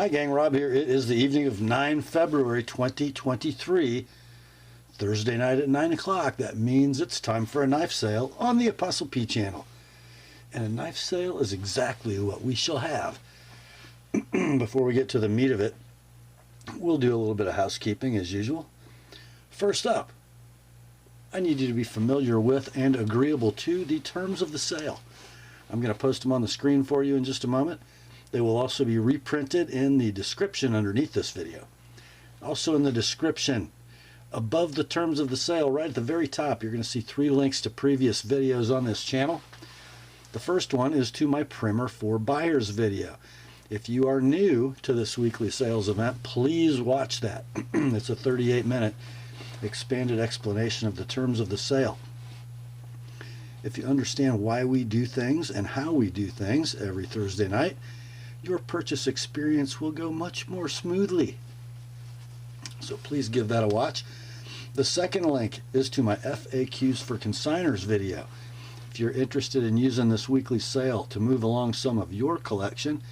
Hi gang, Rob here. It is the evening of 9 February 2023, Thursday night at 9 o'clock. That means it's time for a knife sale on the Apostle P channel. And a knife sale is exactly what we shall have. Before we get to the meat of it, we'll do a little bit of housekeeping as usual. First up, I need you to be familiar with and agreeable to the terms of the sale. I'm going to post them on the screen for you in just a moment. They will also be reprinted in the description underneath this video. Also in the description, above the terms of the sale, right at the very top, you're going to see 3 links to previous videos on this channel. The first one is to my Primer for Buyers video. If you are new to this weekly sales event, please watch that. It's a 38-minute expanded explanation of the terms of the sale. If you understand why we do things and how we do things every Thursday night, your purchase experience will go much more smoothly. So please give that a watch. The second link is to my FAQs for Consignors video. If you're interested in using this weekly sale to move along some of your collection,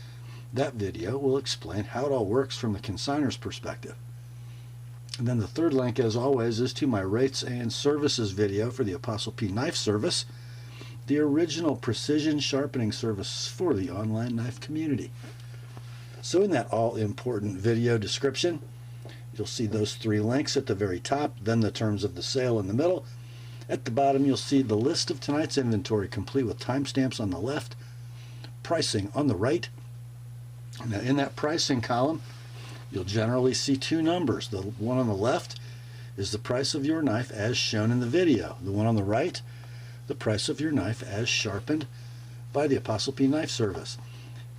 that video will explain how it all works from the consignors perspective. And then the third link, as always, is to my rates and services video for the TheApostleP Knife Service, the original precision sharpening service for the online knife community. So in that all-important video description, you'll see those 3 links at the very top, then the terms of the sale in the middle. At the bottom, you'll see the list of tonight's inventory, complete with timestamps on the left, pricing on the right. Now in that pricing column, you'll generally see 2 numbers. The one on the left is the price of your knife as shown in the video. The one on the right, the price of your knife as sharpened by the TheApostleP Knife Service.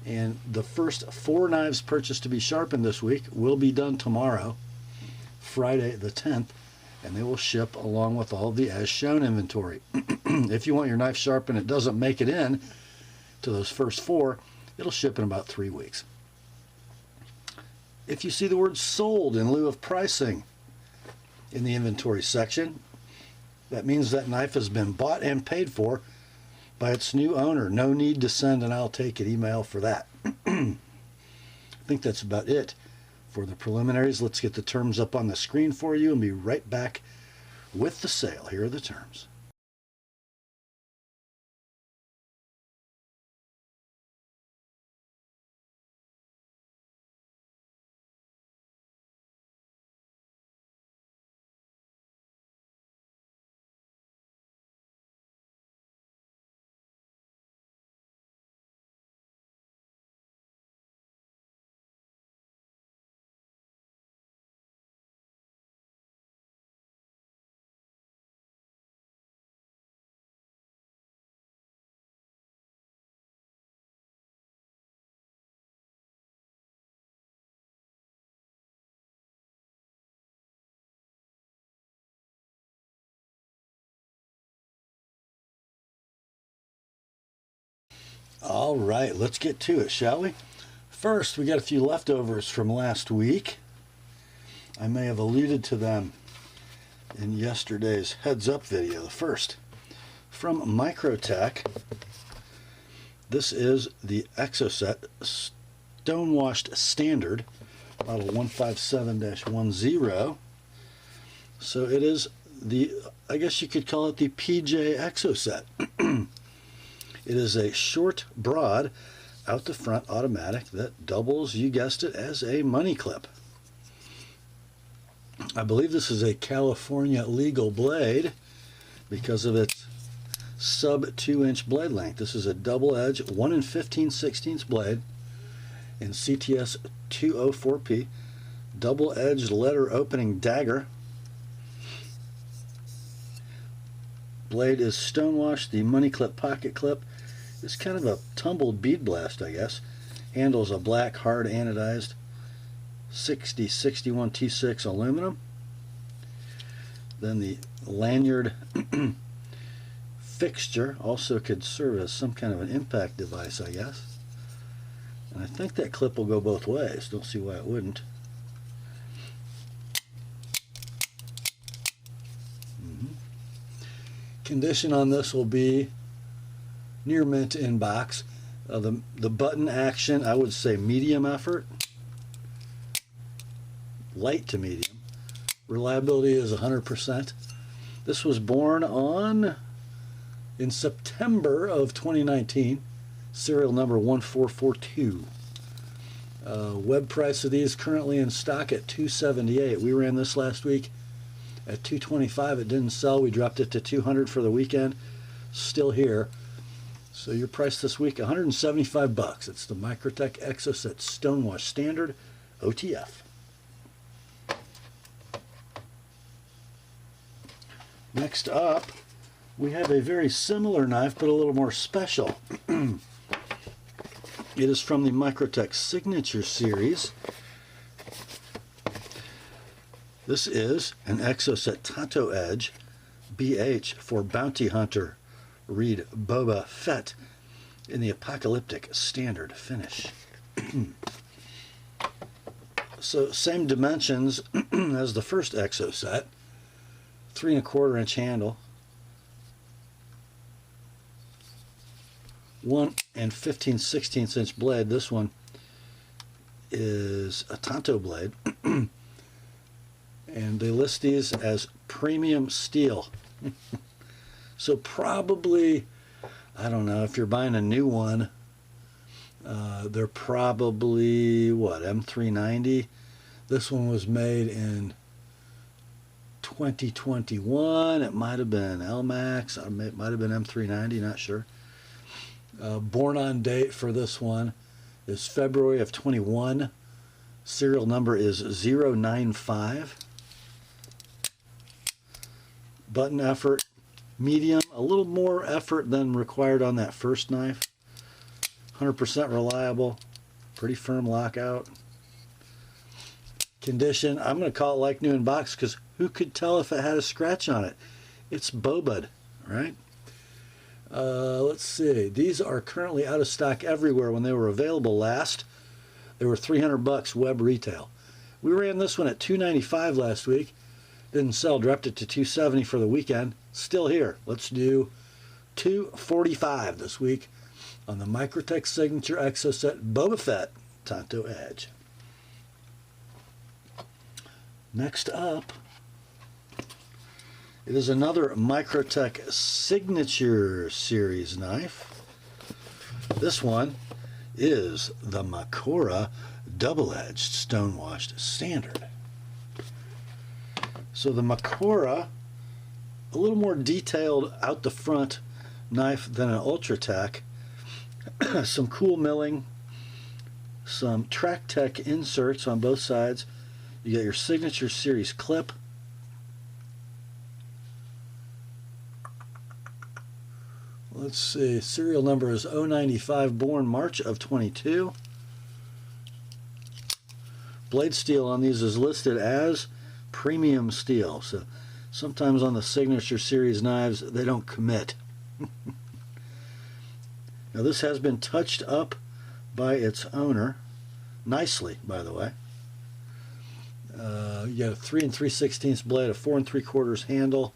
And the first 4 knives purchased to be sharpened this week will be done tomorrow, Friday the 10th, and they will ship along with all of the as shown inventory. If you want your knife sharpened, it doesn't make it in to those first 4, it'll ship in about 3 weeks. If you see the word sold in lieu of pricing in the inventory section, that means that knife has been bought and paid for by its new owner. No need to send an I'll take it email for that. I think that's about it for the preliminaries. Let's get the terms up on the screen for you and be right back with the sale. Here are the terms. All right, let's get to it, shall we? First, we got a few leftovers from last week. I may have alluded to them in yesterday's heads up video. The first, from Microtech. This is the Exocet Stonewashed Standard, model 157-10. So it is the, I guess you could call it the PJ Exocet. It is a short, broad, out the front automatic that doubles, you guessed it, as a money clip. I believe this is a California legal blade because of its sub 2-inch blade length. This is a double edge 1 15/16 blade in CTS 204P, double edged letter opening dagger. Blade is stonewashed. The money clip pocket clip is kind of a tumbled bead blast, I guess. Handles a black hard anodized 6061 T6 aluminum. Then the lanyard fixture also could serve as some kind of an impact device, I guess. And I think that clip will go both ways. Don't see why it wouldn't. Condition on this will be near mint in box. The button action, I would say medium effort. light to medium. Reliability is 100%. This was born in September of 2019. Serial number 1442. Web price of these currently in stock at $278. We ran this last week at $225. It didn't sell. We dropped it to $200 for the weekend. Still here. So your price this week, $175. It's the Microtech Exocet Stonewash Standard OTF. Next up, we have a very similar knife, but a little more special. It is from the Microtech Signature Series. This is an Exocet Tanto Edge BH for Bounty Hunter. Read Boba Fett in the apocalyptic standard finish. So same dimensions as the first Exocet. 3 1/4 inch handle. 1 15/16 inch blade. This one is a Tanto blade. And they list these as premium steel. So probably, I don't know, if you're buying a new one, they're probably, what, M390? This one was made in 2021. It might have been LMAX. It might have been M390, not sure. Born on date for this one is February of 21. Serial number is 095. Button effort, medium, a little more effort than required on that first knife. 100% reliable, pretty firm lockout. Condition, I'm going to call it like new in box because who could tell if it had a scratch on it? It's Boba, right? Let's see. These are currently out of stock everywhere. When they were available last, they were $300 web retail. We ran this one at $295 last week. Didn't sell, dropped it to $270 for the weekend. Still here. Let's do $245 this week on the Microtech Signature Exocet Boba Fett Tanto Edge. Next up, it is another Microtech Signature Series knife. This one is the Makora double-edged stonewashed standard. So the Makora, a little more detailed out the front knife than an Ultratech. Some cool milling, some Track Tech inserts on both sides. You got your Signature Series clip. Let's see, serial number is 095, born March of 22. Blade steel on these is listed as premium steel. So sometimes on the Signature Series knives, they don't commit. Now this has been touched up by its owner, nicely, by the way. You got a 3 3/16 blade, a 4 3/4 handle.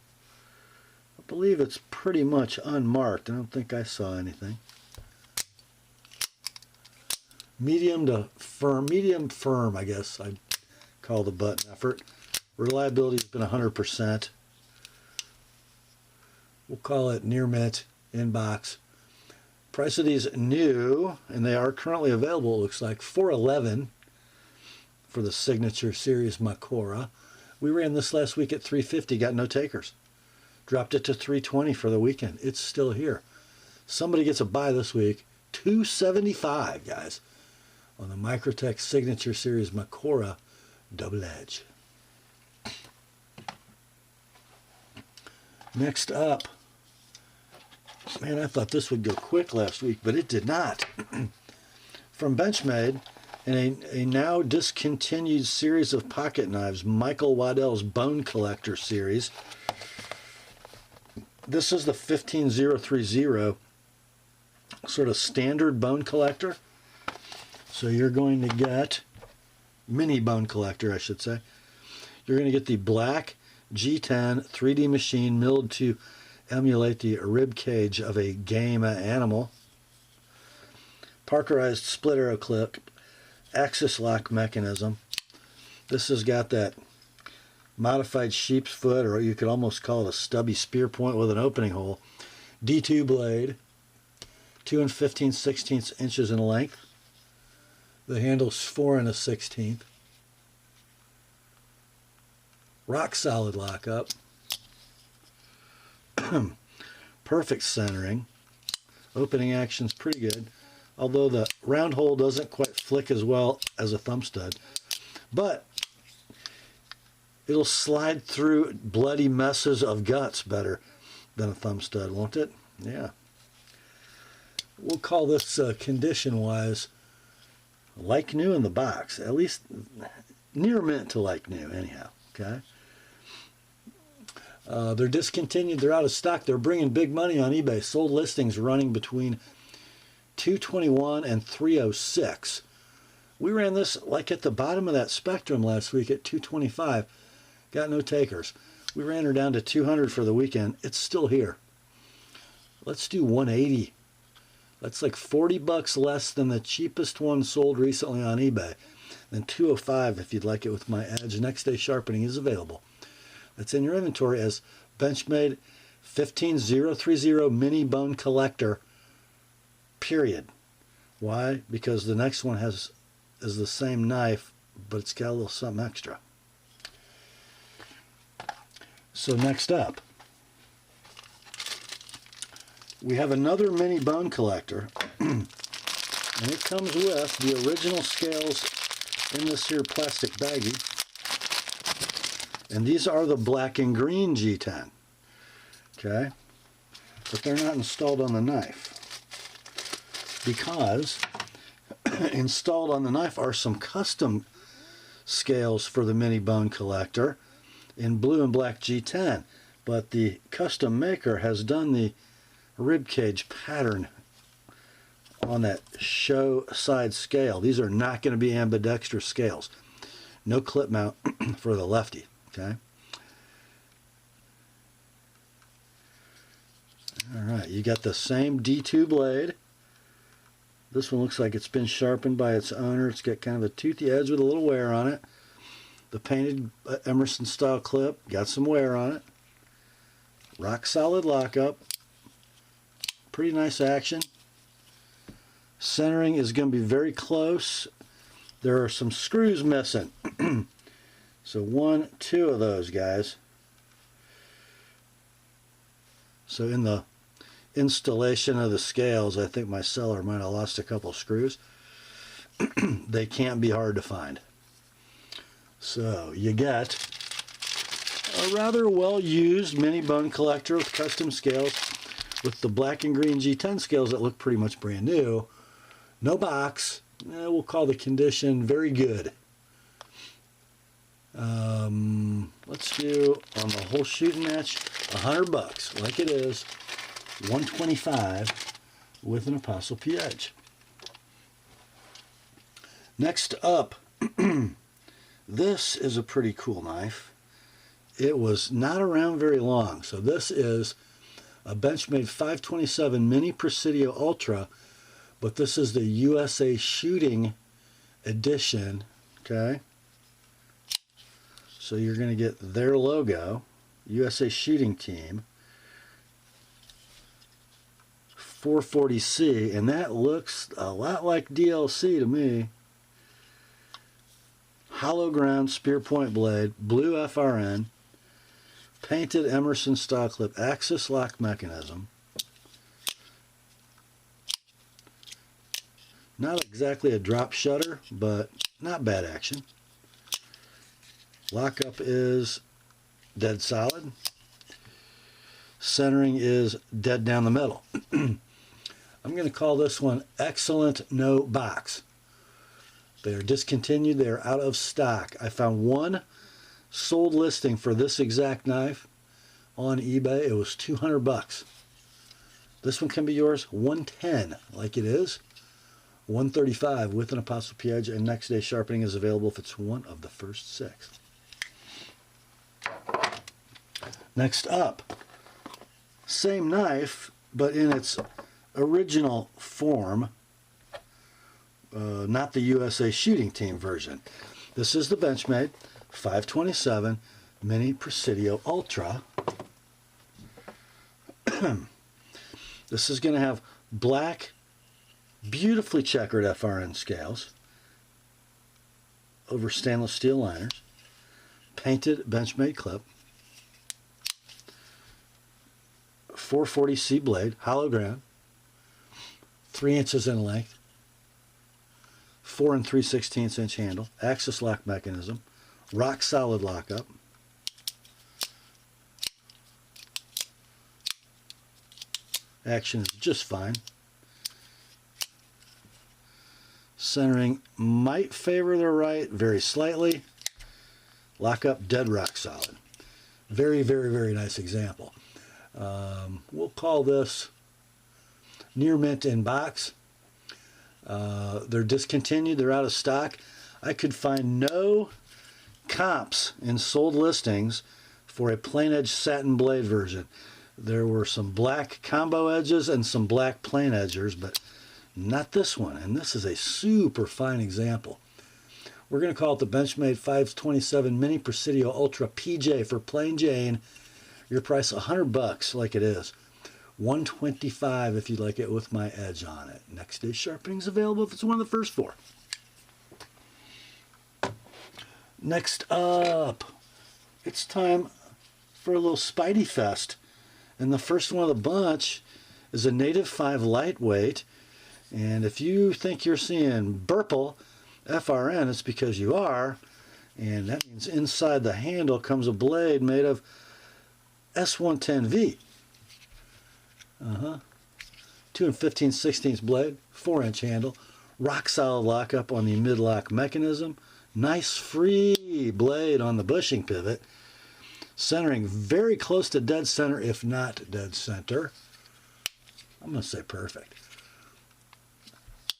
I believe it's pretty much unmarked. I don't think I saw anything. Medium to firm, medium firm, I guess I'd call the button effort. Reliability has been 100%. We'll call it near mint, in box. Price of these new, and they are currently available, it looks like, $411 for the Signature Series Makora. We ran this last week at $350, got no takers. Dropped it to $320 for the weekend. It's still here. Somebody gets a buy this week. $275, guys, on the Microtech Signature Series Makora double edge. Next up, man, I thought this would go quick last week, but it did not. From Benchmade, in a now discontinued series of pocket knives, Michael Waddell's Bone Collector series. This is the 15030, sort of standard bone collector. So you're going to get, mini bone collector, I should say. You're going to get the black G10 3D machine milled to emulate the rib cage of a game animal. Parkerized split arrow clip, axis lock mechanism, This has got that modified sheep's foot, or you could almost call it a stubby spear point with an opening hole. D2 blade, 2 15/16 inches in length. The handle's 4 1/16. Rock solid lockup. Perfect centering. Opening action's pretty good, although the round hole doesn't quite flick as well as a thumb stud. But it'll slide through bloody messes of guts better than a thumb stud, won't it? Yeah. We'll call this condition-wise like new in the box, at least near mint to like new anyhow, okay? They're discontinued, they're out of stock, they're bringing big money on eBay. Sold listings running between $221 and $306. We ran this like at the bottom of that spectrum last week at $225. Got no takers. We ran her down to $200 for the weekend. It's still here. Let's do $180. That's like $40 less than the cheapest one sold recently on eBay. Then $205 if you'd like it with my edge. Next day sharpening is available. That's in your inventory as Benchmade 15030 mini bone collector. Period. Why? Because the next one is the same knife, but it's got a little something extra. So next up, we have another mini bone collector, and it comes with the original scales in this here plastic baggie. And these are the black and green G10, okay? But they're not installed on the knife because installed on the knife are some custom scales for the mini bone collector in blue and black G10, but the custom maker has done the rib cage pattern on that show side scale. These are not going to be ambidextrous scales. No clip mount for the lefty, okay? All right, you got the same D2 blade. This one looks like it's been sharpened by its owner. It's got kind of a toothy edge with a little wear on it. The painted Emerson style clip, got some wear on it. Rock solid lockup. Pretty nice action. Centering is going to be very close. There are some screws missing. So 1, 2 of those guys. So in the installation of the scales, I think my seller might have lost a couple screws. They can't be hard to find. So you get a rather well-used mini bone collector with custom scales with the black and green G10 scales that look pretty much brand new. No box. We'll call the condition very good. Let's do on the whole shooting match $100 like it is, $125 with an Apostle P edge. Next up, this is a pretty cool knife. It was not around very long. So this is a Benchmade 527 Mini Presidio Ultra, but this is the USA Shooting edition, okay? So you're going to get their logo, USA Shooting Team, 440C, and that looks a lot like DLC to me. Hollow ground spear point blade, blue FRN, painted Emerson style clip, axis lock mechanism. Not exactly a drop shutter, but not bad action. Lockup is dead solid. Centering is dead down the middle. I'm going to call this one excellent no box. They are discontinued. They are out of stock. I found one sold listing for this exact knife on eBay. It was $200. This one can be yours, $110 like it is, $135 with an Apostle P edge, and next day sharpening is available if it's one of the first 6. Next up, same knife, but in its original form, not the USA Shooting Team version. This is the Benchmade 527 Mini Presidio Ultra. This is going to have black, beautifully checkered FRN scales over stainless steel liners, painted Benchmade clip, 440C blade, hollow ground, 3 inches in length, 4 3/16 inch handle, axis lock mechanism, rock solid lockup, action is just fine. Centering might favor the right very slightly. Lockup dead rock solid. Very, very, very nice example. We'll call this near mint in box. They're discontinued. They're out of stock. I could find no comps in sold listings for a plain edge satin blade version. There were some black combo edges and some black plain edgers, but not this one. And this is a super fine example. We're going to call it the Benchmade 527 Mini Presidio Ultra PJ for plain Jane. Your price $100 like it is. $125 if you'd like it with my edge on it. Next day sharpening is available if it's one of the first 4. Next up, it's time for a little Spidey Fest. And the first one of the bunch is a Native 5 lightweight. And if you think you're seeing Burple FRN, it's because you are. And that means inside the handle comes a blade made of S110V. 2 15/16 blade, 4-inch handle, rock solid lockup on the mid-lock mechanism, nice free blade on the bushing pivot, centering very close to dead center, if not dead center. I'm going to say perfect.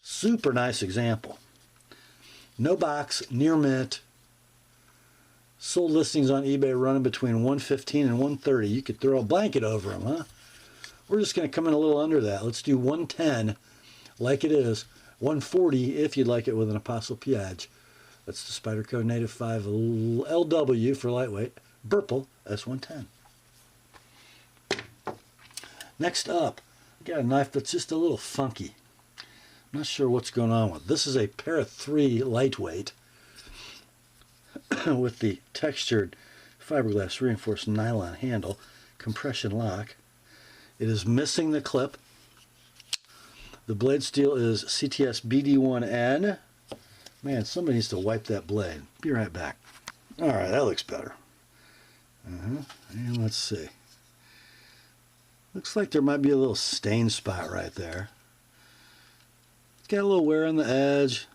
Super nice example. No box, near mint. Sold listings on eBay running between $115 and $130. You could throw a blanket over them, huh? We're just going to come in a little under that. Let's do $110 like it is. $140 if you'd like it with an ApostleP edge. That's the Spyderco Native 5 LW for lightweight. Burple S110. Next up, I got a knife that's just a little funky. I'm not sure what's going on with it. This is a Para 3 lightweight with the textured fiberglass reinforced nylon handle, compression lock. It is missing the clip. The blade steel is CTS BD1N. Man, somebody needs to wipe that blade. Be right back. All right, that looks better. And let's see. Looks like there might be a little stain spot right there. It's got a little wear on the edge,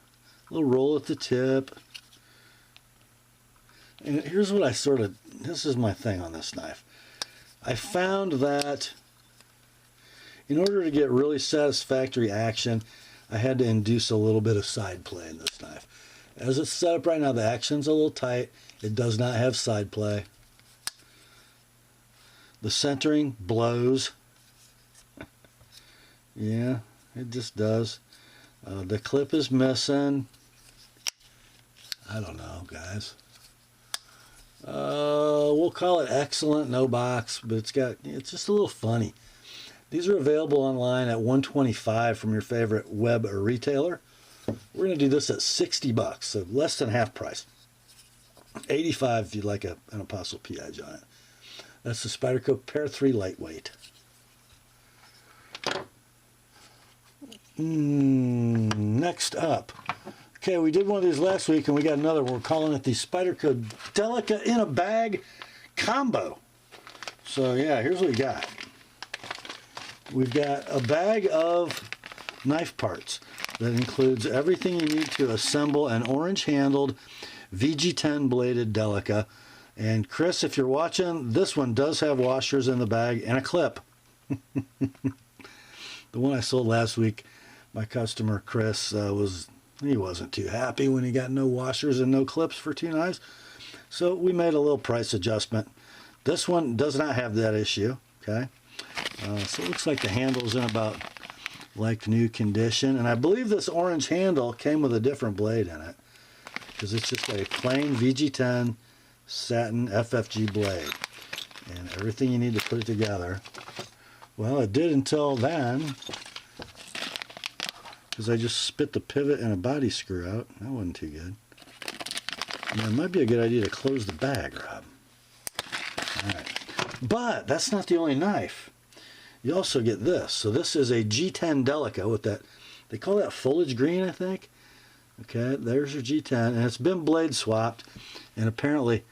a little roll at the tip. And here's what this is my thing on this knife. I found that in order to get really satisfactory action, I had to induce a little bit of side play in this knife. As it's set up right now, the action's a little tight. It does not have side play. The centering blows. Yeah, it just does. The clip is missing. I don't know, guys. We'll call it excellent, no box, but it's just a little funny. These are available online at $125 from your favorite web or retailer. We're going to do this at $60, so less than half price. $85 if you'd like an ApostleP edge on it. That's the Spyderco Para 3 lightweight. Next up. Okay, we did one of these last week and we got another. We're calling it the Spyderco Delica in a bag combo. So yeah, here's what we got. We've got a bag of knife parts that includes everything you need to assemble an orange-handled VG10 bladed Delica. And Chris, if you're watching, this one does have washers in the bag and a clip. The one I sold last week, my customer Chris he wasn't too happy when he got no washers and no clips for 2 knives. So we made a little price adjustment. This one does not have that issue. Okay. So it looks like the handle's in about like new condition. And I believe this orange handle came with a different blade in it. because it's just a plain VG10 satin FFG blade. And everything you need to put it together. Well, it did until then, because I just spit the pivot and a body screw out. That wasn't too good. Now, it might be a good idea to close the bag, Rob. All right. But that's not the only knife. You also get this. So this is a G10 Delica with that, they call that foliage green, I think. Okay, there's your G10, and it's been blade swapped, and apparently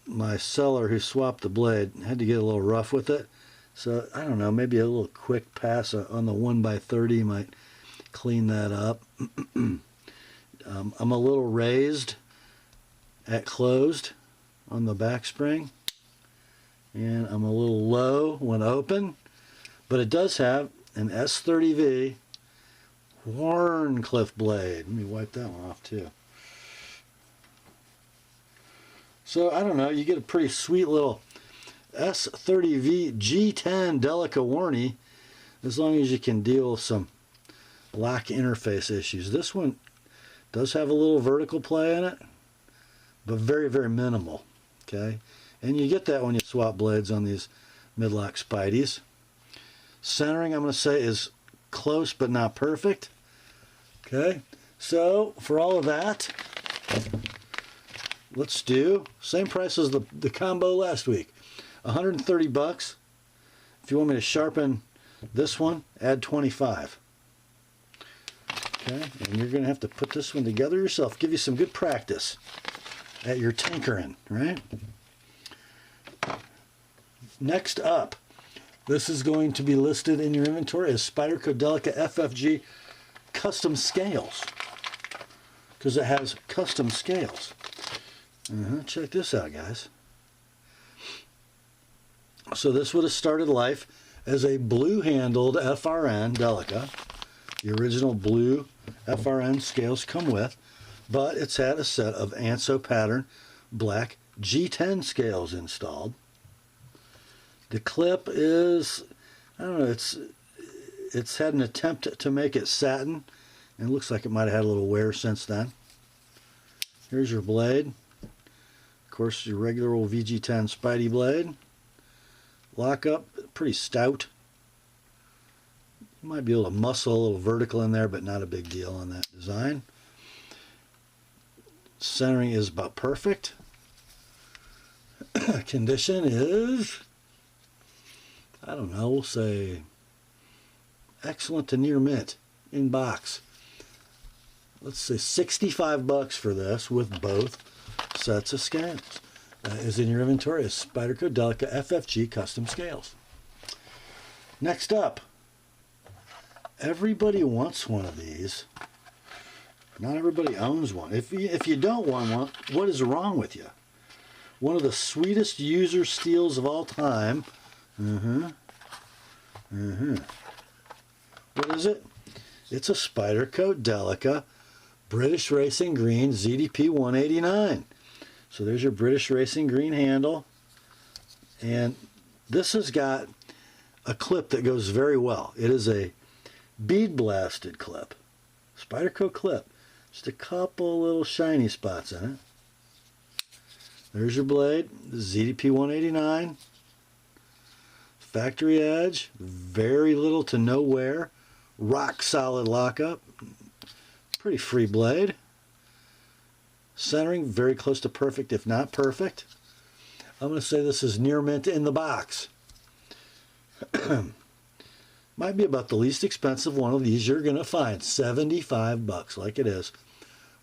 my seller who swapped the blade had to get a little rough with it. So, I don't know, maybe a little quick pass on the 1x30 might clean that up. I'm a little raised at closed on the back spring, and I'm a little low when open, but it does have an S30V Wharncliffe blade. Let me wipe that one off too. So I don't know, you get a pretty sweet little S30V G10 Delica Warney, as long as you can deal with some lock interface issues. This one does have a little vertical play in it, but very, very minimal. Okay, and you get that when you swap blades on these mid-lock Spideys. Centering, I'm going to say, is close but not perfect. Okay, so for all of that, let's do same price as the combo last week, $130. If you want me to sharpen this one, add 25. Okay, and you're going to have to put this one together yourself. Give you some good practice at your tinkering, right? Next up, this is going to be listed in your inventory as Spyderco Delica FFG custom scales, because it has custom scales. Check this out, guys. So this would have started life as a blue-handled FRN Delica. The original blue FRN scales come with, but it's had a set of Anso pattern black G10 scales installed. The clip is, I don't know, it's had an attempt to make it satin, and it looks like it might have had a little wear since then. Here's your blade. Of course, your regular old VG10 Spidey blade. Lockup, pretty stout. You might be able to muscle a little vertical in there, but not a big deal on that design. Centering is about perfect. Condition is, I don't know, we'll say excellent to near mint in box. Let's say $65 for this with both sets of scales. That is in your inventory as Spyderco Delica FFG custom scales. Next up, everybody wants one of these. Not everybody owns one. If you don't want one, what is wrong with you? One of the sweetest user steals of all time. What is it? It's a Spyderco Delica British Racing Green ZDP 189. So there's your British Racing Green handle. And this has got a clip that goes very well. It is a bead blasted clip. Spyderco clip. Just a couple little shiny spots in it. There's your blade, the ZDP 189. Factory edge, very little to no wear. Rock solid lockup. Pretty free blade. Centering, very close to perfect, if not perfect. I'm going to say this is near mint in the box. Might be about the least expensive one of these you're going to find. $75, like it is.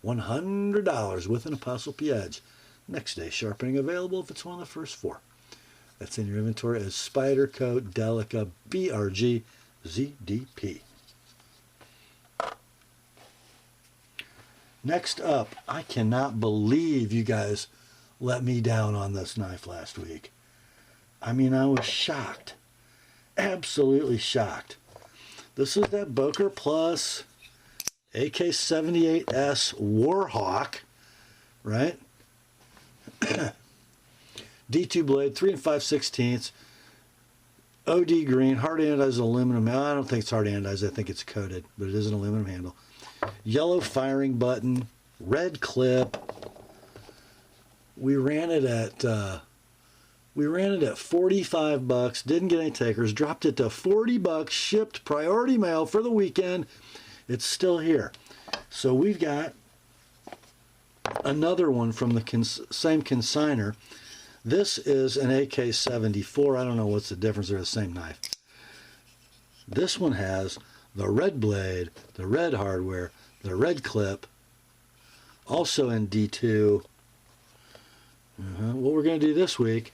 $100 with an Apostle P edge. Next day sharpening available if it's one of the first four. That's in your inventory as Spyderco Delica BRG ZDP. Next up, I cannot believe you guys let me down on this knife last week. I mean, I was shocked. Absolutely shocked. This is that Boker Plus AK-78S Warhawk, right? D2 blade, 3 5/16. OD green, hard anodized aluminum. I don't think it's hard anodized, I think it's coated, but it is an aluminum handle. Yellow firing button. red clip. We ran it at 45 bucks. Didn't get any takers. Dropped it to 40 bucks. Shipped priority mail for the weekend. It's still here. So we've got another one from the same consignor. This is an AK-74. I don't know what's the difference. They're the same knife. This one has the red blade, the red hardware, the red clip, also in D2. What we're going to do this week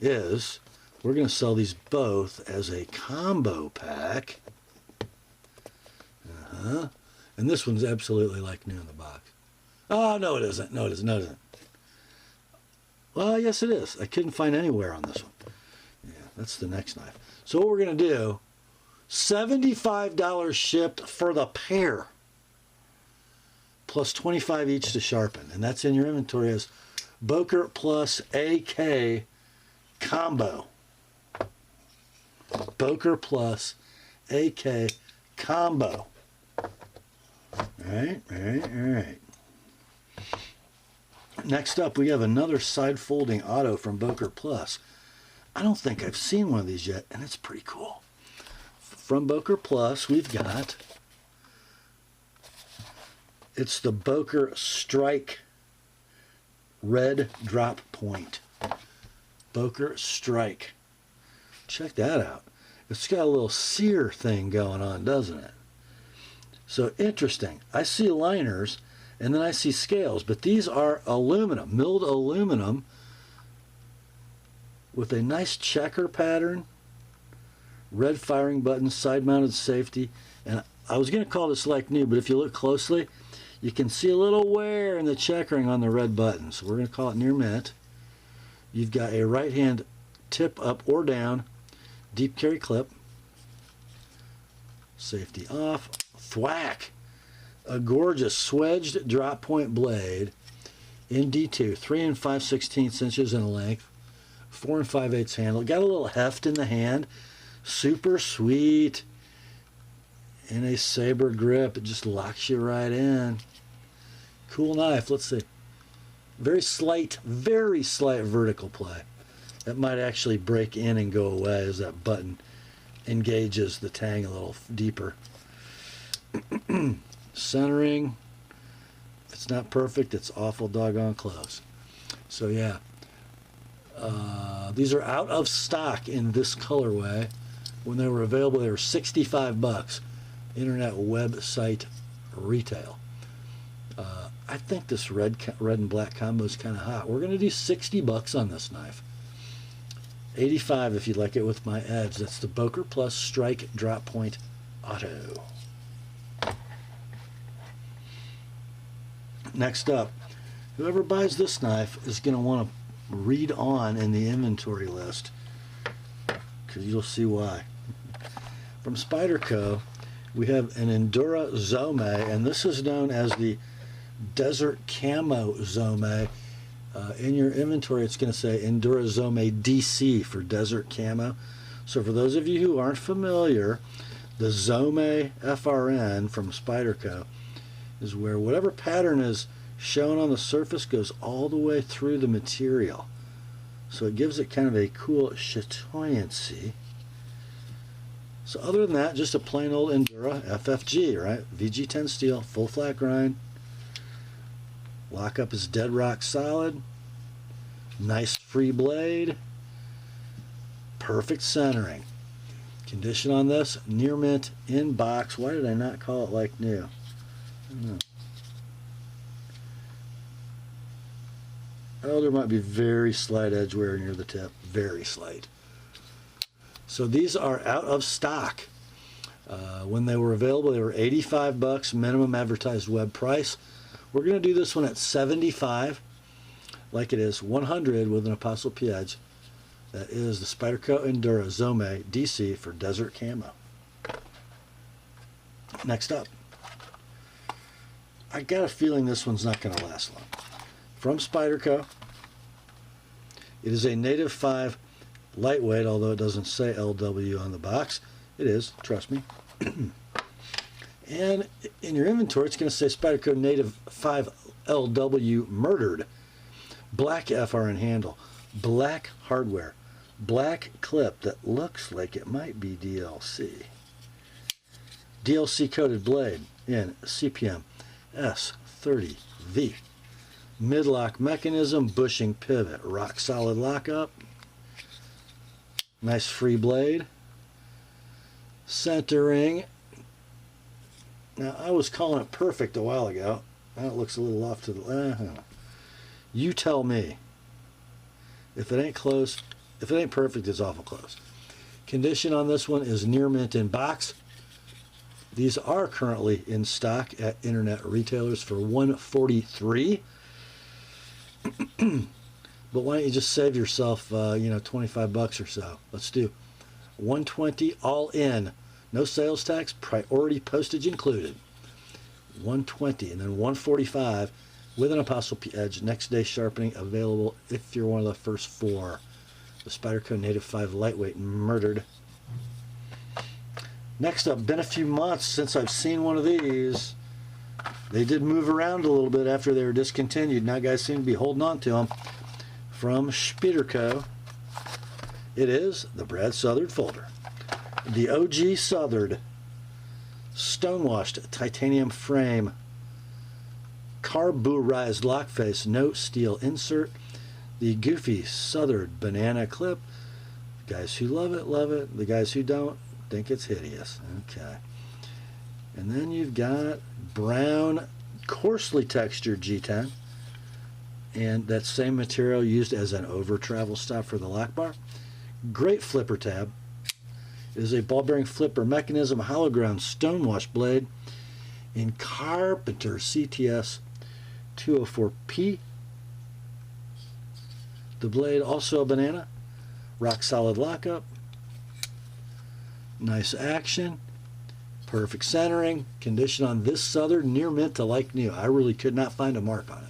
is we're going to sell these both as a combo pack. And this one's absolutely like new in the box. Oh, no, it isn't. No, it isn't. No, it isn't. Well, yes, it is. I couldn't find anywhere on this one. Yeah, that's the next knife. So what we're going to do, $75 shipped for the pair, plus $25 each to sharpen. And that's in your inventory as Boker plus AK combo. Boker plus AK combo. All right. Next up, we have another side folding auto from Boker Plus. I don't think I've seen one of these yet, and it's pretty cool. From Boker Plus, we've got, it's the Boker Strike red drop point. Boker Strike. Check that out. It's got a little sear thing going on, doesn't it? So interesting. I see liners and then I see scales, but these are aluminum, milled aluminum with a nice checker pattern, red firing button, side-mounted safety, and I was going to call this like new, but if you look closely, you can see a little wear in the checkering on the red button, so we're going to call it near mint. You've got a right-hand tip up or down, deep carry clip, safety off, thwack, a gorgeous swedged drop point blade in D2, 3 5/16 inches in length, 4 5/8 handle. Got a little heft in the hand, super sweet, in a saber grip. It just locks you right in. Cool knife. Let's see. Very slight vertical play. That might actually break in and go away as that button engages the tang a little deeper. Centering, if it's not perfect, it's awful doggone close. So yeah, these are out of stock in this colorway. When they were available, they were 65 bucks. Internet website retail. I think this red and black combo is kind of hot. We're going to do 60 bucks on this knife. 85 if you'd like it with my edge. That's the Boker Plus Strike Drop Point Auto. Next up, whoever buys this knife is going to want to read on in the inventory list, because you'll see why. From Spyderco, we have an Endura Zome, and this is known as the Desert Camo Zome. In your inventory, it's going to say Endura Zome DC for Desert Camo. So for those of you who aren't familiar, the Zome FRN from Spyderco is where whatever pattern is shown on the surface goes all the way through the material. So it gives it kind of a cool chatoyancy. So other than that, just a plain old Endura FFG, right? VG10 steel, full flat grind. Lockup is dead rock solid. Nice free blade. Perfect centering. Condition on this, near mint, in box. Why did I not call it like new? I don't know. Oh, there might be very slight edge wear near the tip. Very slight. So these are out of stock. When they were available, they were 85 bucks, minimum advertised web price. We're going to do this one at 75, like it is 100 with an ApostleP edge. That is the Spyderco Endura Zome DC for Desert Camo. Next up, I got a feeling this one's not going to last long. From Spyderco, it is a Native 5 lightweight, although it doesn't say LW on the box. It is, trust me. And in your inventory, it's going to say Spyderco Native 5LW Murdered. Black FRN handle. Black hardware. Black clip that looks like it might be DLC. DLC coated blade in CPM S30V. Midlock mechanism, bushing pivot, rock solid lockup. Nice free blade. Centering. Now, I was calling it perfect a while ago. Now it looks a little off to the... You tell me. If it ain't close, if it ain't perfect, it's awful close. Condition on this one is near mint in box. These are currently in stock at internet retailers for $143. But why don't you just save yourself, 25 bucks or so? Let's do $120 all in. No sales tax, priority postage included. $120 and then $145 with an ApostleP edge. Next day sharpening available if you're one of the first 4. The Spyderco Native 5 Lightweight Murdered. Next up, been a few months since I've seen one of these. They did move around a little bit after they were discontinued. Now guys seem to be holding on to them. From Spyderco, it is the Brad Southard folder. The OG Southard, stonewashed titanium frame, carburized lock face, no steel insert. The goofy Southard banana clip. The guys who love it, love it. The guys who don't think it's hideous. Okay. And then you've got brown, coarsely textured G10. And that same material used as an over travel stop for the lock bar. Great flipper tab. It is a ball bearing flipper mechanism, hollow ground stonewash blade in Carpenter CTS 204P. The blade also a banana, rock solid lockup, nice action, perfect centering. Condition on this Southard near mint to like new. I really could not find a mark on it.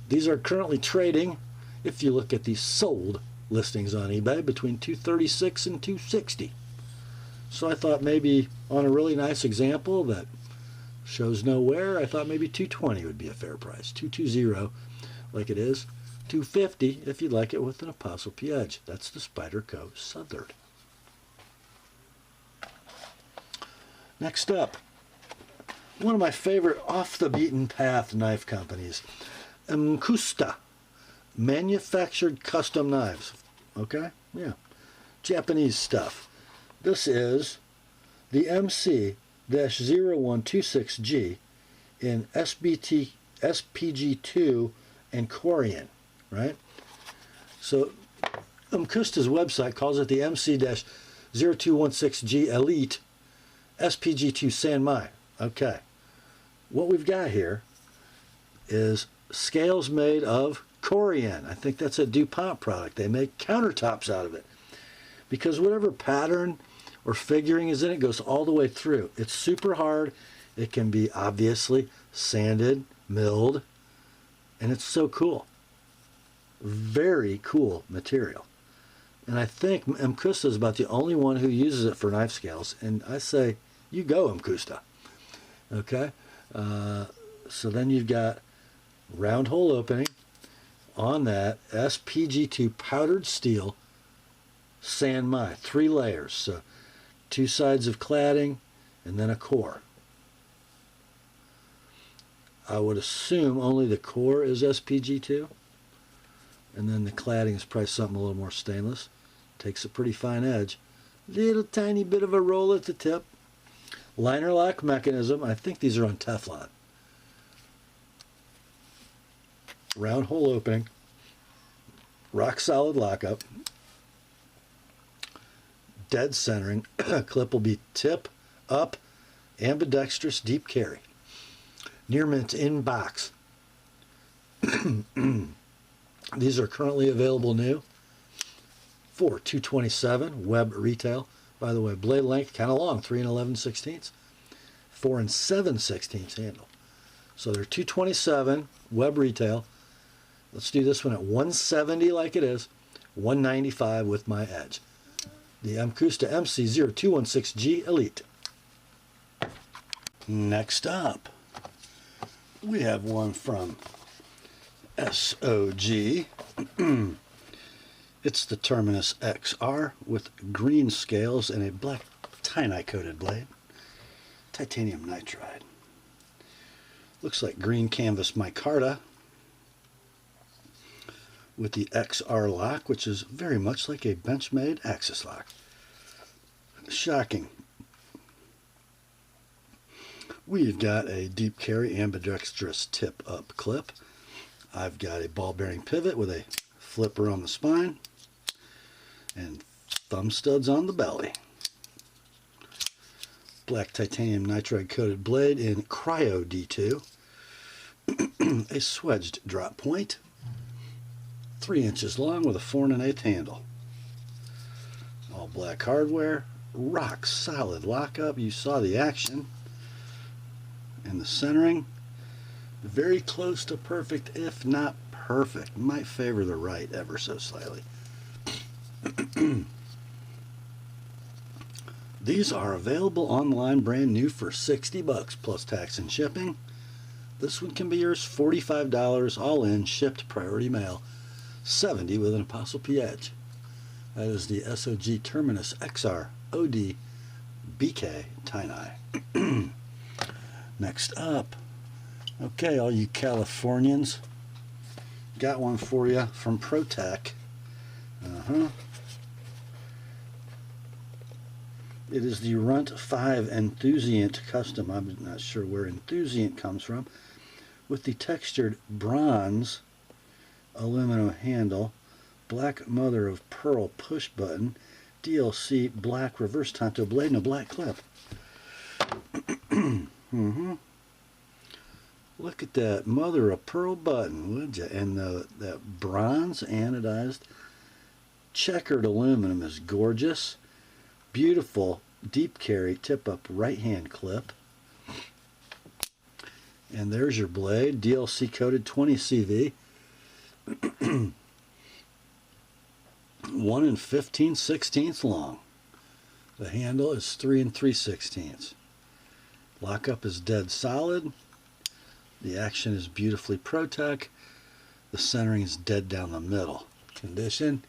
These are currently trading, if you look at the sold listings on eBay, between $236 and $260. So I thought maybe on a really nice example that shows no wear, I thought maybe $220 would be a fair price. $220 like it is. $250 if you'd like it with an ApostleP edge. That's the Spyderco Southard. Next up, one of my favorite off the beaten path knife companies, Mcusta, manufactured custom knives. Okay, yeah, Japanese stuff. This is the MC-0126G in SPG2 and Korean, right? So Mcusta's website calls it the MC-0216G Elite SPG2 Sanmai. Okay, what we've got here is scales made of Korean. I think that's a DuPont product. They make countertops out of it because whatever pattern or figuring is in it goes all the way through. It's super hard. It can be obviously sanded, milled, and it's so cool. Very cool material. And I think Mcusta is about the only one who uses it for knife scales. And I say, you go, Mcusta. Okay? So then you've got round hole opening. On that, SPG2 powdered steel Sanmai. 3 layers. So 2 sides of cladding and then a core. I would assume only the core is SPG2. And then the cladding is probably something a little more stainless. Takes a pretty fine edge. Little tiny bit of a roll at the tip. Liner lock mechanism. I think these are on Teflon. Round hole opening. Rock solid lockup. Dead centering. Clip will be tip, up, ambidextrous, deep carry. Near mint in box. These are currently available new for $227 web retail. By the way, blade length kind of long, 3 11/16, 4 7/16 handle. So they're $227 web retail. Let's do this one at $170 like it is, $195 with my edge. The Mcusta MC-0216G Elite. Next up, we have one from SOG. It's the Terminus XR with green scales and a black TiNi coated blade. Titanium nitride. Looks like green canvas micarta with the XR lock, which is very much like a Benchmade axis lock. Shocking. We've got a deep carry ambidextrous tip up clip. I've got a ball bearing pivot with a flipper on the spine and thumb studs on the belly. Black titanium nitride coated blade in Cryo D2. A swedged drop point, 3 inches long with a 4 1/8 handle. All black hardware, rock solid lockup. You saw the action. And the centering, very close to perfect, if not perfect. Might favor the right ever so slightly. These are available online brand new for $60 plus tax and shipping. This one can be yours $45 all in, shipped priority mail, $70 with an ApostleP edge. That is the SOG Terminus XR OD BK TiNi. Next up, okay, all you Californians, got one for you from Protech. It is the Runt 5 Enthusiast Custom. I'm not sure where Enthusiast comes from. With the textured bronze aluminum handle, black mother of pearl push button, DLC black reverse tanto blade, and a black clip. Look at that mother of pearl button, would you? And that bronze anodized checkered aluminum is gorgeous. Beautiful deep carry tip up right hand clip. And there's your blade, DLC coated 20 CV. 1 15/16 long. The handle is 3 3/16. Lockup is dead solid. The action is beautifully Protech. The centering is dead down the middle. Condition,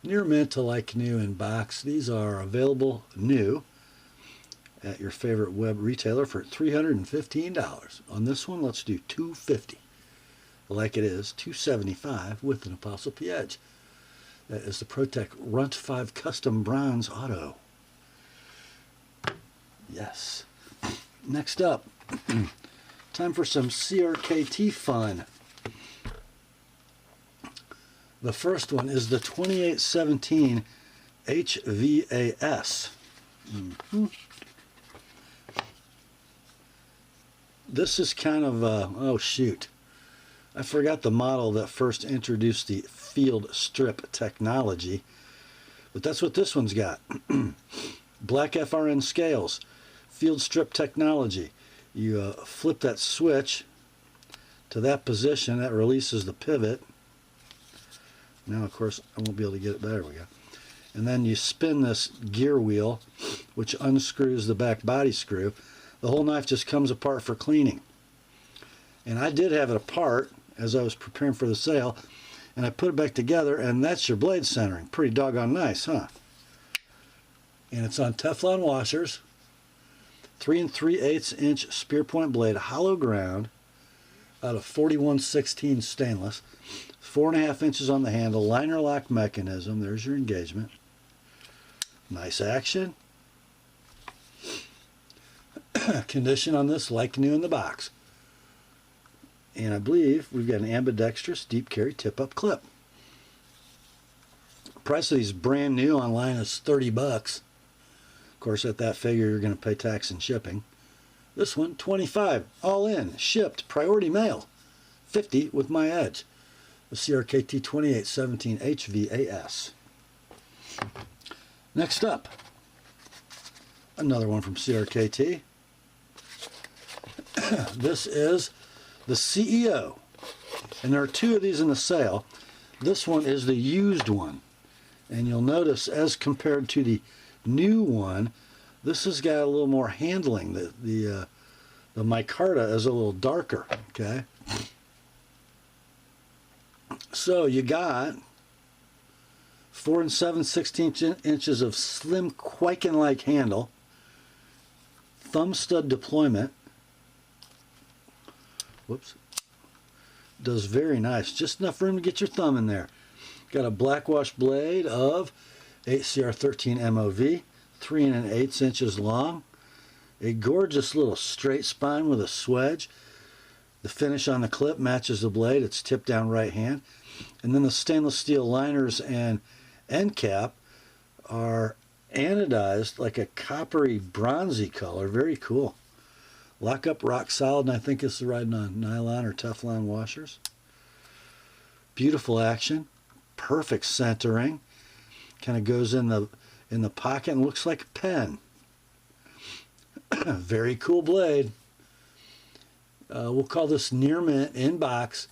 near mint to like new in box. These are available new at your favorite web retailer for $315. On this one, let's do $250. Like it is, $275 with an ApostleP edge. That is the Protech Runt 5 Custom Bronze Auto. Yes. Next up, time for some CRKT fun. The first one is the 2817 HVAS. This is kind of oh shoot, I forgot the model that first introduced the field strip technology, but that's what this one's got. Black FRN scales, field strip technology. You flip that switch to that position, that releases the pivot. Now of course I won't be able to get it, there we go. And then you spin this gear wheel, which unscrews the back body screw. The whole knife just comes apart for cleaning. And I did have it apart as I was preparing for the sale, and I put it back together, and that's your blade centering. Pretty doggone nice, huh? And it's on Teflon washers, 3 3/8 inch spear point blade, hollow ground, out of 41/16 stainless, 4 1/2 inches on the handle, liner lock mechanism. There's your engagement. Nice action. Condition on this like new in the box. And I believe we've got an ambidextrous deep carry tip up clip. Price of these brand new online is $30. Of course, at that figure you're going to pay tax and shipping. This one $25 all in, shipped priority mail, $50 with my edge. The CRKT 2817 HVAS. Next up, another one from CRKT. This is the CEO, and there are 2 of these in the sale. This one is the used one, and you'll notice as compared to the new one, This has got a little more handling. The micarta is a little darker, okay? So you got 4 7/16 inches of slim Quiken-like handle, thumb stud deployment. Whoops. Does very nice. Just enough room to get your thumb in there. Got a blackwash blade of 8CR13 MOV, 3 1/8 inches long. A gorgeous little straight spine with a swedge. The finish on the clip matches the blade. It's tipped down right hand. And then the stainless steel liners and end cap are anodized like a coppery bronzy color. Very cool. Lock up rock solid, and I think it's riding on nylon or Teflon washers. Beautiful action. Perfect centering. Kind of goes in the pocket and looks like a pen. Very cool blade. We'll call this near mint in box.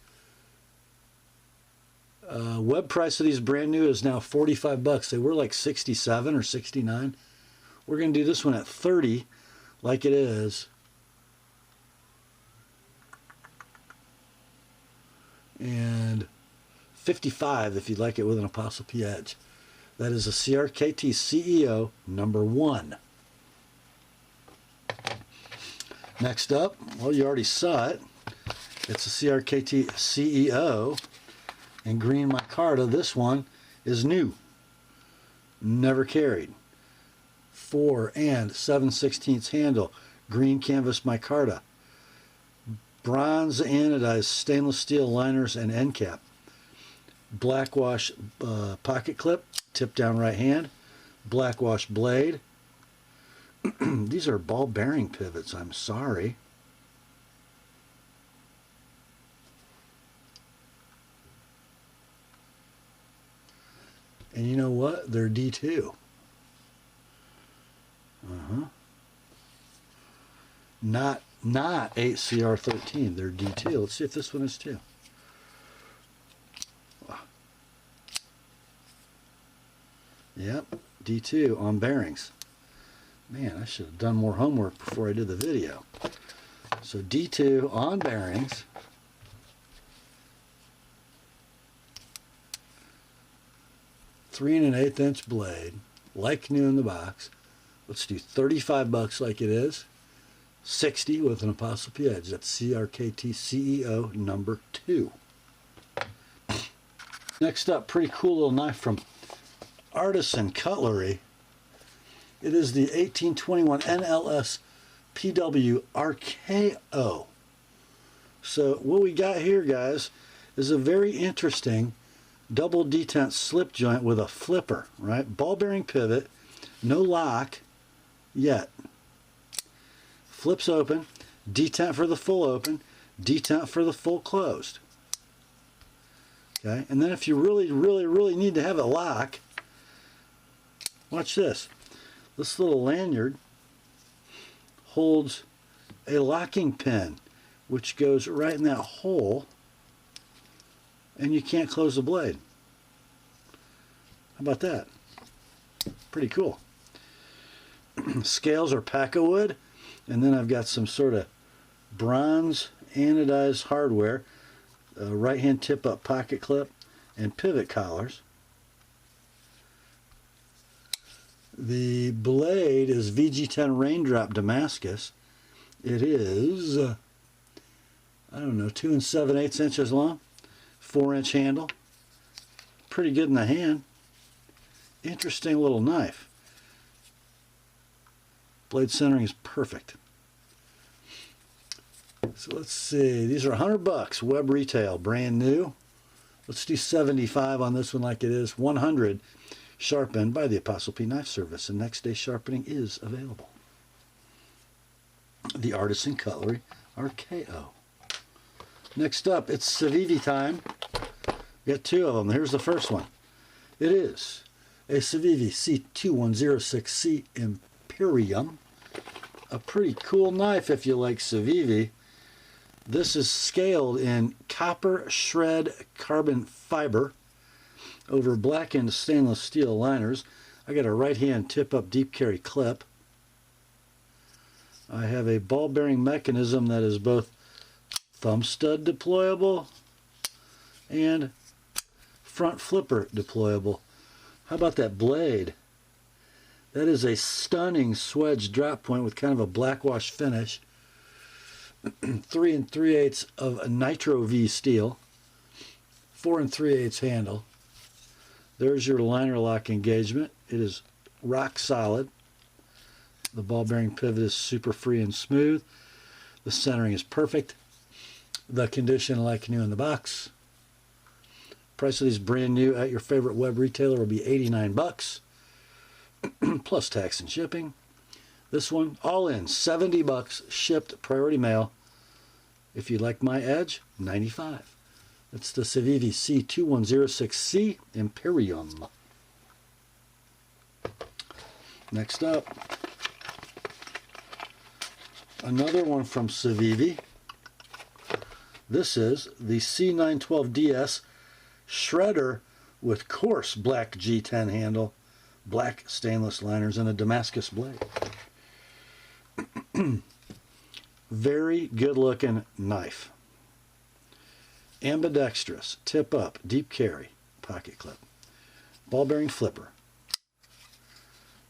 Web price of these brand new is now 45 bucks. They were like 67 or 69. We're going to do this one at 30 like it is. And 55 if you'd like it with an Apostle P edge. That is a CRKT CEO number 1. Next up, well, you already saw it. It's a CRKT CEO in green micarta. This one is new. Never carried. 4 7/16 handle. Green canvas micarta. Bronze anodized stainless steel liners and end cap. Blackwash pocket clip. Tip down right hand. Blackwash blade. These are ball bearing pivots. I'm sorry. And you know what? They're D2. Not 8CR13. They're D2. Let's see if this one is too. Yep, D2 on bearings. Man, I should have done more homework before I did the video. So D2 on bearings. Three 1/8 inch blade, like new in the box. Let's do 35 bucks like it is. 60 with an Apostle P edge. That's CRKT CEO number 2. Next up, pretty cool little knife from Artisan Cutlery. It is the 1821 NLS PW RKO. So what we got here, guys, is a very interesting double detent slip joint with a flipper, right? Ball bearing pivot, no lock yet. Flips open, detent for the full open, detent for the full closed. Okay, and then if you really need to have a lock, watch this. This little lanyard holds a locking pin, which goes right in that hole, and you can't close the blade. How about that? Pretty cool. Scales are Paca wood, and then I've got some sort of bronze anodized hardware, right hand tip up pocket clip, and pivot collars. The blade is VG10 Raindrop Damascus. It is, I don't know, 2 7/8 inches long, 4-inch handle. Pretty good in the hand. Interesting little knife. Blade centering is perfect. So let's see, these are 100 bucks, web retail, brand new. Let's do 75 on this one like it is, 100 sharpened by the Apostle P Knife Service, and next day sharpening is available. The Artisan Cutlery RKO. Next up, it's Civivi time. We got 2 of them. Here's the first one. It is a Civivi C2106C Imperium. A pretty cool knife if you like Civivi. This is scaled in copper shred carbon fiber over blackened stainless steel liners. I got a right hand tip up deep carry clip. I have a ball bearing mechanism that is both thumb stud deployable and front flipper deployable. How about that blade? That is a stunning swedge drop point with kind of a blackwash finish. 3 3/8 of a Nitro V steel. 4 3/8 handle. There's your liner lock engagement. It is rock solid. The ball bearing pivot is super free and smooth. The centering is perfect. The condition like new in the box. Price of these brand new at your favorite web retailer will be $89 plus tax and shipping. This one all in $70 shipped priority mail. If you like my edge, $95. It's the Civivi C2106C Imperium. Next up, another one from Civivi. This is the C912DS shredder with coarse black G10 handle, black stainless liners, and a Damascus blade. Very good looking knife. Ambidextrous, tip up, deep carry, pocket clip, ball bearing flipper.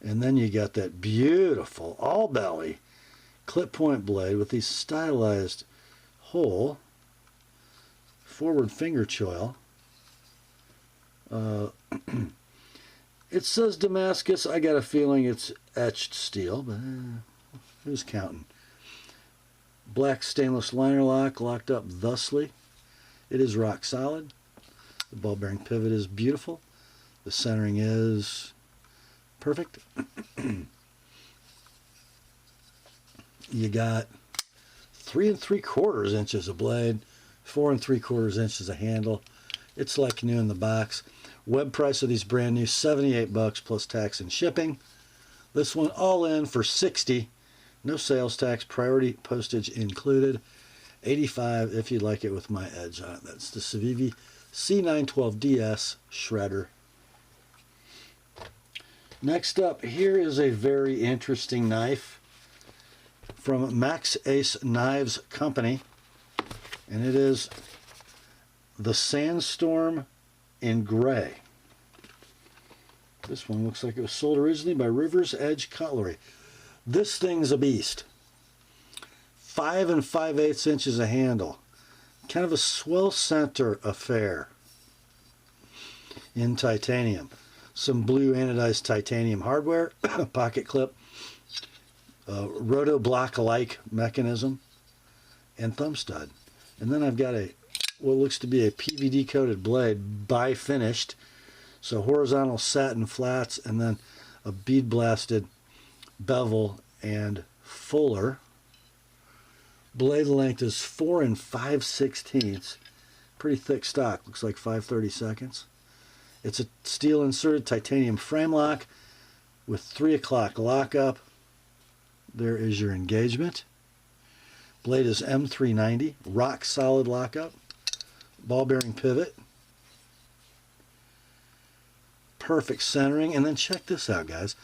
And then you got that beautiful all belly clip point blade with these stylized hole, forward finger choil. It says Damascus. I got a feeling it's etched steel, but who's counting? Black stainless liner lock, locked up thusly. It is rock solid. The ball bearing pivot is beautiful. The centering is perfect. You got 3 3/4 inches of blade, 4 3/4 inches of handle. It's like new in the box. Web price of these brand new, $78 plus tax and shipping. This one all in for $60. No sales tax, priority postage included. $85 if you'd like it with my edge on it. That's the Civivi C912DS shredder. Next up, here is a very interesting knife from Max Ace Knives Company, and it is the Sandstorm in gray. This one looks like it was sold originally by River's Edge Cutlery. This thing's a beast. 5 5/8 inches of handle. Kind of a swell center affair in titanium. Some blue anodized titanium hardware, pocket clip, roto block-like mechanism, and thumb stud. And then I've got what looks to be a PVD coated blade, bi-finished. So horizontal satin flats, and then a bead blasted bevel and fuller. Blade length is 4 5/16. Pretty thick stock, looks like 5/32. It's a steel inserted titanium frame lock with 3 o'clock lockup. There is your engagement. Blade is M390, rock solid lockup. Ball bearing pivot. Perfect centering. And then check this out, guys.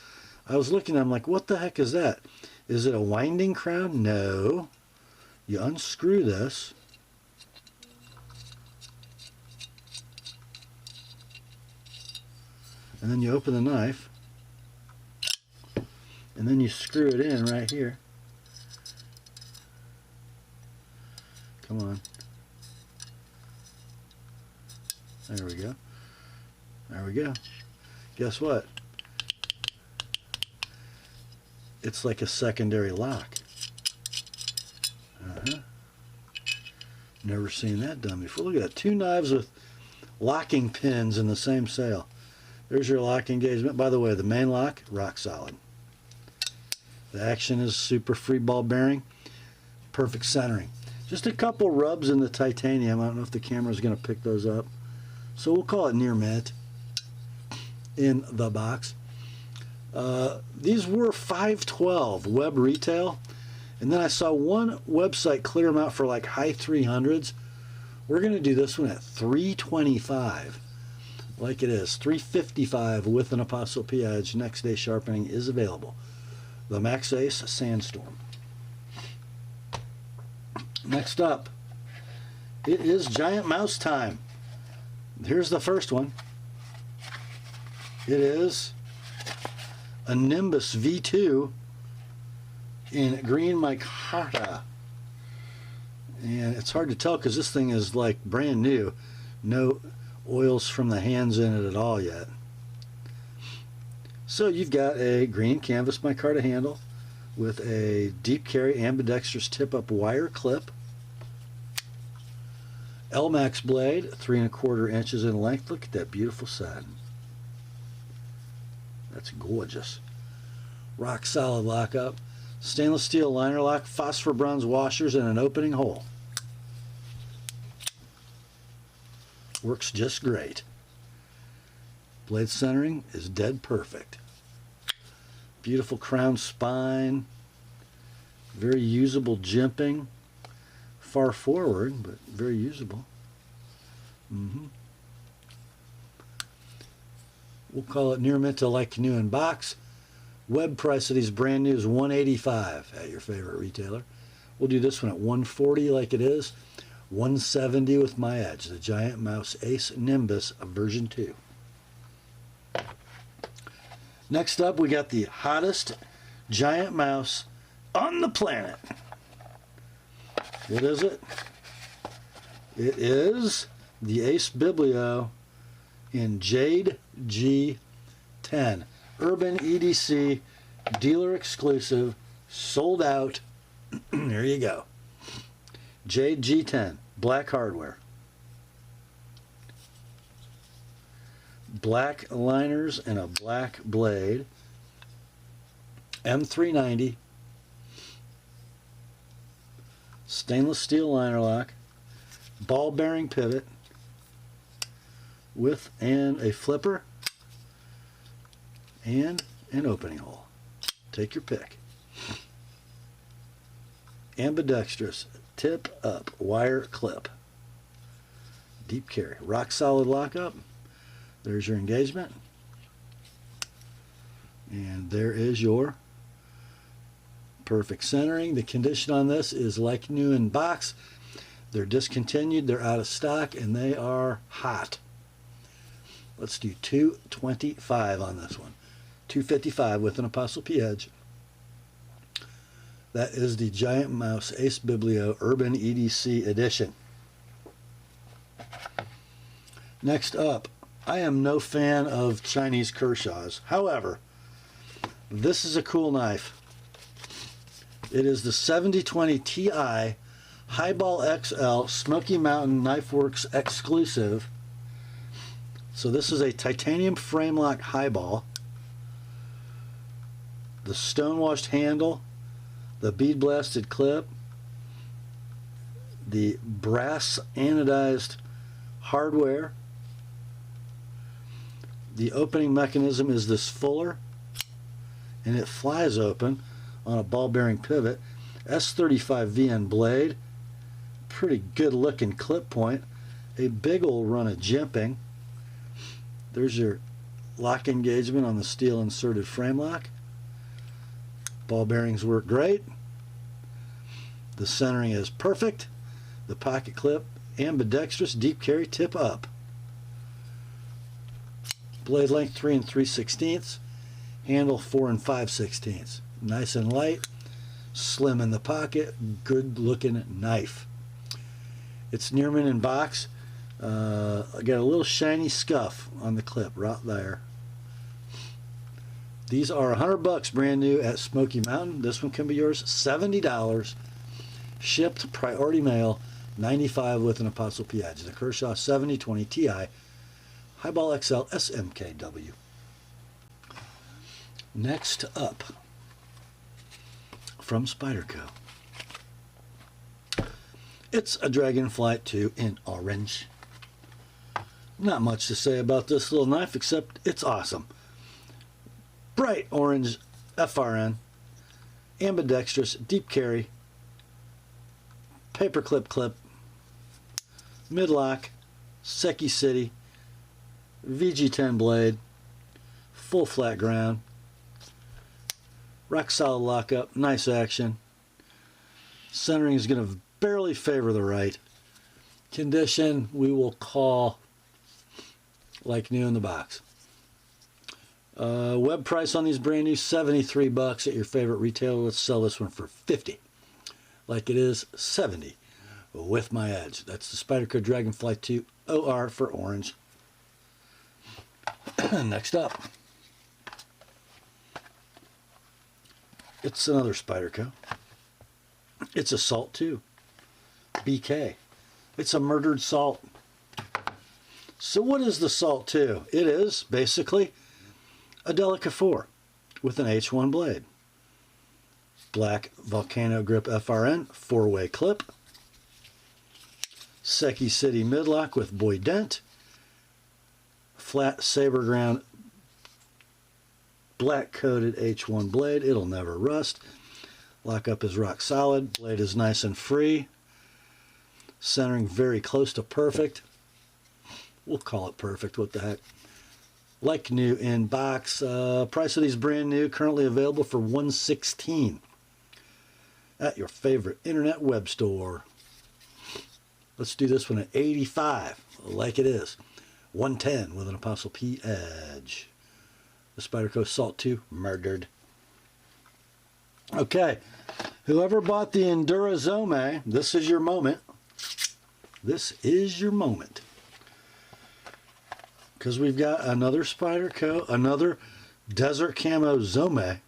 I was looking, I'm like, what the heck is that? Is it a winding crown? No. You unscrew this. And then you open the knife. And then you screw it in right here. Come on. There we go. There we go. Guess what? It's like a secondary lock. Never seen that done before. Look at that. 2 knives with locking pins in the same sale. There's your lock engagement. By the way, the main lock, rock solid. The action is super free ball bearing. Perfect centering. Just a couple rubs in the titanium. I don't know if the camera is going to pick those up. So we'll call it near mint in the box. These were $512 web retail. And then I saw one website clear them out for like high 300s. We're going to do this one at $325. Like it is. $355 with an Apostle P edge. Next day sharpening is available. The Max Ace Sandstorm. Next up, it is giant mouse time. Here's the first one. It is a Nimbus V2 in green Makora. And it's hard to tell because this thing is like brand new. No oils from the hands in it at all yet. So you've got a green canvas micarta handle with a deep carry ambidextrous tip-up wire clip. L-Max blade, 3 1/4 inches in length. Look at that beautiful satin. That's gorgeous. Rock solid lockup. Stainless steel liner lock, phosphor bronze washers, and an opening hole. Works just great. Blade centering is dead perfect. Beautiful crown spine. Very usable jimping. Far forward, but very usable. We'll call it near mint to like new in box. Web price of these brand new is $185 at your favorite retailer. We'll do this one at $140 like it is. $170 with my edge, the Giant Mouse Ace Nimbus version 2. Next up, we got the hottest giant mouse on the planet. What is it? It is the Ace Biblio in Jade G10. Urban EDC, dealer exclusive, sold out. There you go. Jade G10, black hardware. Black liners and a black blade. M390. Stainless steel liner lock. Ball bearing pivot. With and a flipper. And an opening hole. Take your pick. Ambidextrous tip up wire clip. Deep carry. Rock solid lockup. There's your engagement. And there is your perfect centering. The condition on this is like new in box. They're discontinued, they're out of stock, and they are hot. Let's do $225 on this one. $255 with an Apostle P edge. That is the Giant Mouse Ace Biblio Urban EDC edition. Next up, I am no fan of Chinese Kershaws. However, this is a cool knife. It is the 7020 Ti Highball XL Smoky Mountain Knife Works exclusive. So this is a titanium frame lock highball. The stone-washed handle, the bead blasted clip, the brass anodized hardware. The opening mechanism is this fuller, and it flies open on a ball bearing pivot. S35 VN blade, pretty good looking clip point, a big old run of jimping. There's your lock engagement on the steel inserted frame lock. Ball bearings work great. The centering is perfect. The pocket clip ambidextrous deep carry tip up. Blade length 3 3/16. Handle 4 5/16. Nice and light. Slim in the pocket. Good looking knife. It's near mint in box. I got a little shiny scuff on the clip right there. These are $100 brand new at Smoky Mountain. This one can be yours. $70. Shipped priority mail. $95 with an Apostle P edge. The Kershaw 7020 Ti Highball XL SMKW. Next up, from Spyderco, it's a Dragonflight 2 in orange. Not much to say about this little knife except it's awesome. Bright orange FRN, ambidextrous, deep carry, paperclip clip, midlock, Seki City, VG10 blade, full flat ground, rock solid lockup, nice action. Centering is going to barely favor the right. Condition, we will call like new in the box. Web price on these brand new, $73 at your favorite retailer. Let's sell this one for $50. Like it is, $70 with my edge. That's the Spyderco Dragonfly 2 OR for orange. Next up, it's another Spyderco. It's a Salt 2 BK. It's a murdered salt. So what is the Salt 2? It is basically a Delica 4 with an H1 blade. Black Volcano Grip FRN 4-way clip. Seki City midlock with boy dent. Flat saber ground black coated H1 blade. It'll never rust. Lockup is rock solid. Blade is nice and free. Centering very close to perfect. We'll call it perfect. What the heck? Like new in box. Price of these brand new. Currently available for $116 at your favorite internet web store. Let's do this one at $85. Like it is. $110 with an Apostle P edge. The Spyderco Salt 2 murdered. Okay. Whoever bought the Endura Zome, this is your moment. This is your moment. Because we've got another Spyderco, another Desert Camo Zome.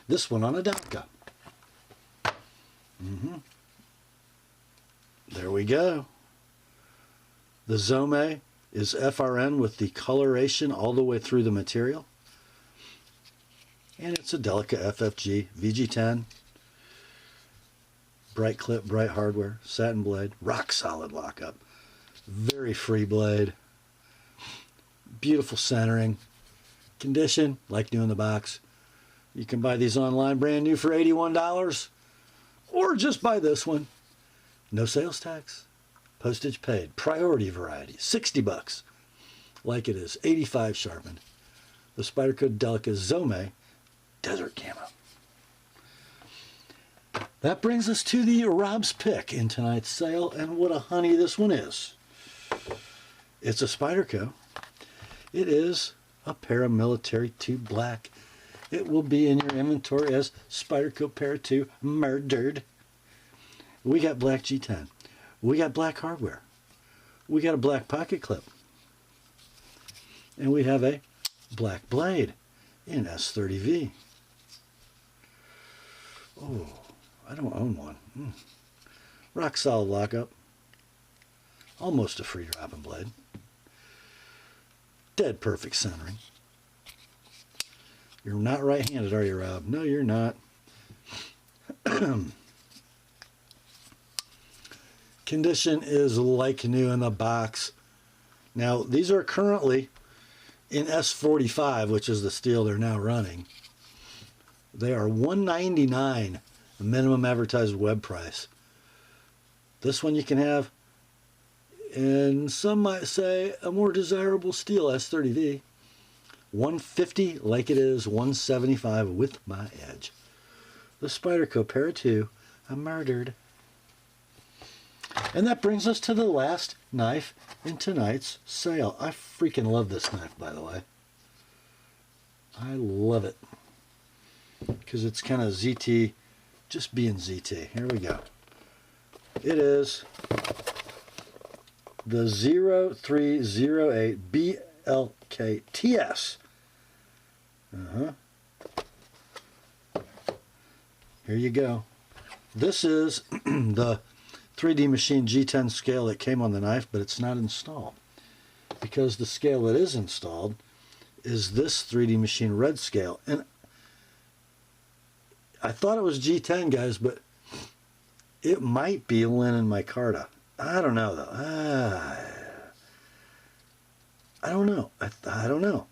This one on a Delica. There we go. The Zome is FRN with the coloration all the way through the material. And it's a Delica FFG VG10. Bright clip, bright hardware, satin blade, rock solid lockup. Very free blade. Beautiful centering. Condition, like new in the box. You can buy these online brand new for $81. Or just buy this one. No sales tax. Postage paid. Priority variety. $60. Like it is. $85 sharpened. The Spyderco Delica Zome Desert Camo. That brings us to the Rob's Pick in tonight's sale, and what a honey this one is. It's a Spyderco. It is a paramilitary 2 black. It will be in your inventory as Spyderco Para 2 murdered. We got black G10. We got black hardware. We got a black pocket clip. And we have a black blade in S30V. Oh, I don't own one. Rock solid lockup. Almost a free dropping blade. Dead perfect centering. You're not right-handed, are you, Rob? No, you're not. Condition is like new in the box. Now, these are currently in S45, which is the steel they're now running. They are $199, the minimum advertised web price. This one you can have, and some might say, a more desirable steel S30V. $150 like it is, $175 with my edge. The Spyderco Para 2, I murdered. And that brings us to the last knife in tonight's sale. I freaking love this knife, by the way. I love it. Because it's kind of ZT, just being ZT. Here we go. It is the 0308 BLKTS. Here you go. This is the 3D Machine G10 scale that came on the knife, but it's not installed. Because the scale that is installed is this 3D Machine red scale. And I thought it was G10, guys, but it might be linen micarta. I don't know, though. I don't know. I don't know.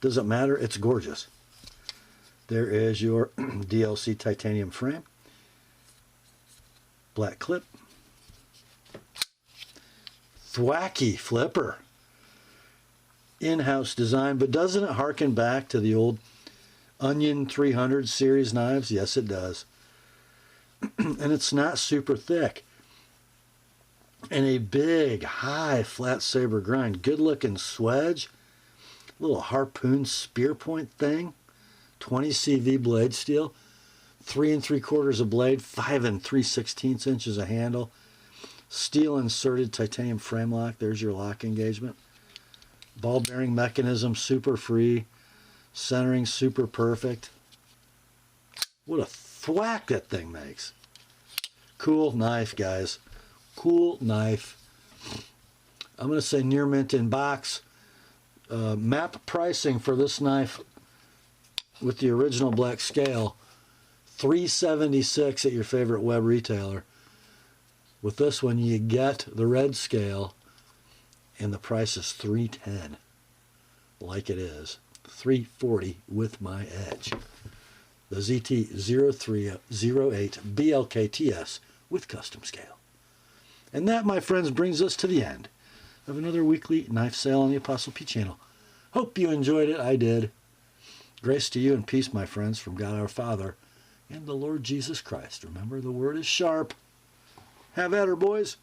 Doesn't matter. It's gorgeous. There is your DLC titanium frame. Black clip. Thwacky flipper. In-house design, but doesn't it harken back to the old Onion 300 series knives? Yes, it does. and it's not super thick. And a big, high, flat saber grind. Good looking swedge. Little harpoon spear point thing. 20 CV blade steel. 3 3/4 of blade. 5 3/16 inches of handle. Steel inserted titanium frame lock. There's your lock engagement. Ball bearing mechanism, super free. Centering, super perfect. What a thwack that thing makes. Cool knife, guys. Cool knife. I'm going to say near mint in box. Map pricing for this knife with the original black scale, $376 at your favorite web retailer. With this one, you get the red scale, and the price is $310, like it is. $340 with my edge. The ZT0308 BLKTS with custom scale. And that, my friends, brings us to the end of another weekly knife sale on the Apostle P channel. Hope you enjoyed it. I did. Grace to you and peace, my friends, from God our Father and the Lord Jesus Christ. Remember, the word is sharp. Have at her, boys.